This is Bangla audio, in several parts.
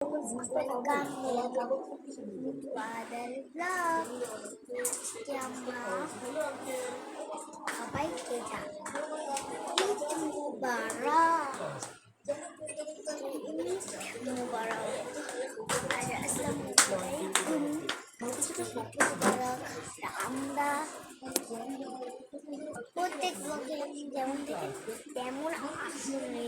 Welcome to other vlog. আজকে আমরা সবাইকে ঈদ মুবারক আর আসসালামু আলাইকুম। আমরা প্রত্যেক ব্লগে যেমন দেখেন তেমন আসলে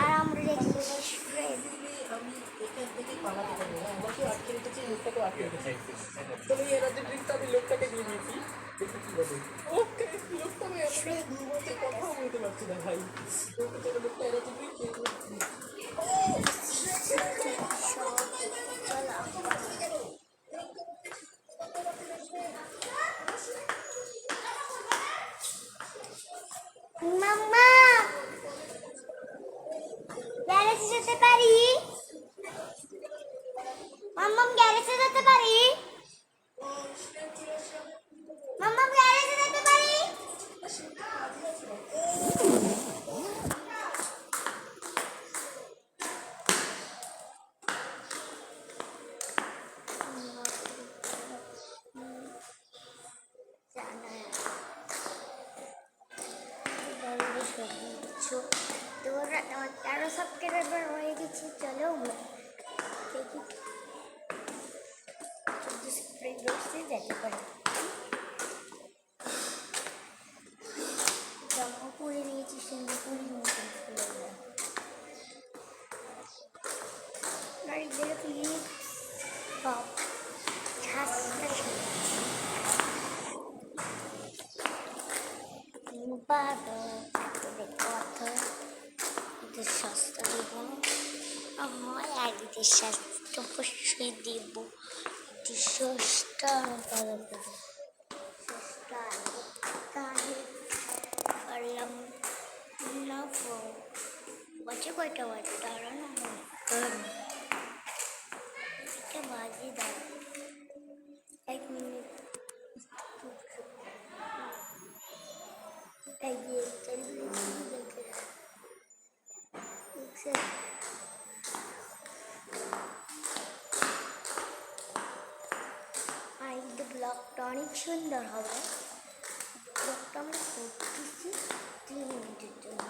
আর আমরা দেখি লোকটাকে দিয়ে দিয়েছি ওকে লোকটা কথা বলতে পারছি না ভাই লোকটা মাম্মা গ্যারেজে যেতে পারি? মাম্মাম গ্যারেজে যেতে পারি? মাম্মাম গ্যারেজে যেতে পারি? তেরো সাবস্ক্রাইবার হয়ে গেছে, চলো দেখি 14 সাবস্ক্রাইবার যেতে পারি। জামা পরে নিয়েছি সিঙ্গাপুরি মতন গাড়িদের ক্লিপ সব ছাসটা সস্তা দেব হয় আর ঈদের সস্তা অবশ্যই দেব। সস্তা পারলাম না বাজে কয়টা বাজে দাঁড়া না এটা বাজে দাঁড়া 1 মিনিট ব্লগটা অনেক সুন্দর হবে। ব্লগটা আমরা করতেছি 3 মিনিটের জন্য।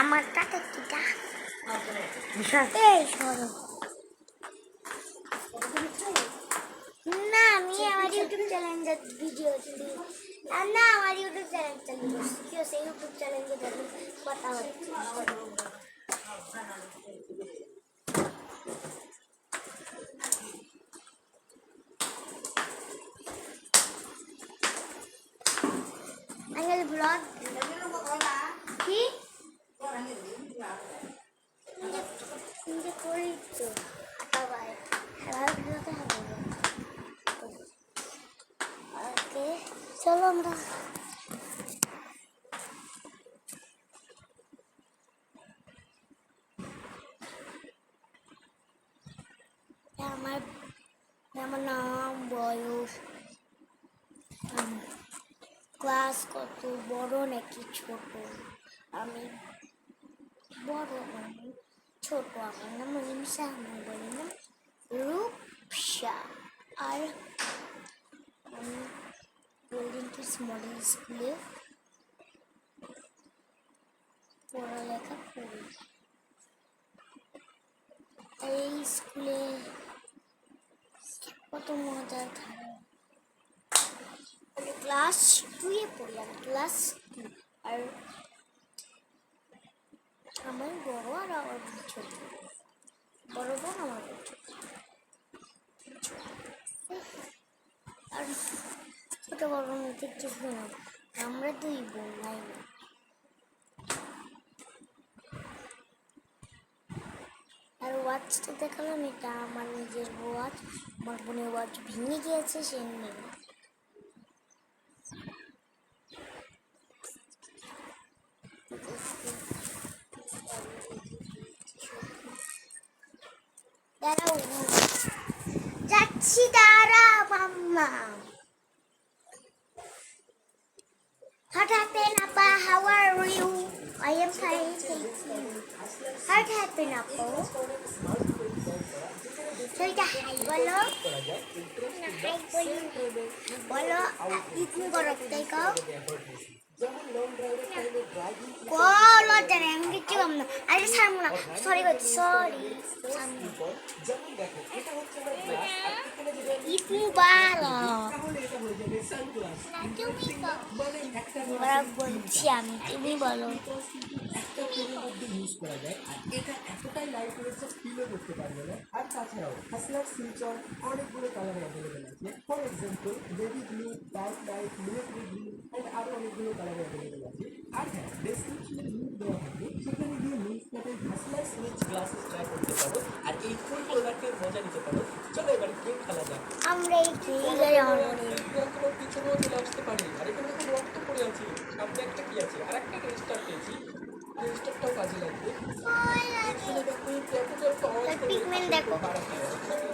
আমার টাকা কিটা এই সরো না আমি আমার ইউটিউব চ্যানেলে ভিডিও দিই না আমার ইউটিউব চ্যানেল চালু করছি কি হচ্ছে ইউটিউব চ্যানেলে দেখুন কথা হচ্ছে ব্লগ কি করি তো ওকে চলো আমরা আমার আমার নাম, বয়স, ক্লাস কত, বড় নাকি ছোট। আমি বড়, আমি ছোট। আমার নাম রিমসা, আমার বড় নাম রূপসা। আর আমি গোল্ডেন কিডস মডেল স্কুলে পড়ালেখা করি। এই স্কুলে কত মজা থাকে। আমি ক্লাস 2-এ পড়ি, আমি ক্লাস 2। আর আমার বড় আর আমার ছোট, বড় বোন আমার ছোট। আর ছোট বড় মধ্যে কিছু না, আমরা 2 বোন, ভাই না। আর ওয়াচটা দেখালাম, এটা আমার নিজের ওয়াচ। আমার বোনের ওয়াচ ভেঙে গিয়েছে, সে নেই। দাঁড়াও, যাচ্ছি, দাঁড়া মাম্মা। What happened, Appa? How are you? I am fine, thank you. What happened, Appa? Sorry, hi, bolo. Hi, bolo. Bolo, itni bolo, teko. Bolo, jane, আমি কিচ্ছু বলবো না। আরে ছাড়বো না। Sorry, বলছি, sorry. ঈদ মুবারক। মুবারক বলছি আমি, তুমি বলো। একটা ফোনের মধ্যে ইউজ করা যায় আর এটা এতটাই লাইট রয়েছে ফিলও করতে পারবে না। আর তাছাড়াও হাসলার সুইচর অনেকগুলো কালারে অ্যাভেলেবেল আছে। For example baby blue, dark light, military blue and আরও অনেকগুলো কালারে অ্যাভেলেবেল আছে। আর হ্যাঁ, ডেসক্রিপশনে লিঙ্ক দেওয়া থাকবে, সেখানে গিয়ে লিঙ্ক থেকে হাসলার সুইচ গ্লাসেস ট্রাই করতে পারো আর এই ফুল প্রোডাক্টের মজা নিতে পারো। চলো এবার গেম খেলা যাক। আমরা এই গেলে আমার তোমার পিছনেও চলে আসতে পারি। আর এখানে দেখো রক্ত পড়ে আছে, সামনে একটা কি আছে, আর একটা রেজিস্টার পেয়েছি, রেজিস্টারটাও কাজে লাগবে। এখানে দেখো ক্যাপিটাল পাওয়ার পিগমেন্ট দেখো। বাড়াতে হবে।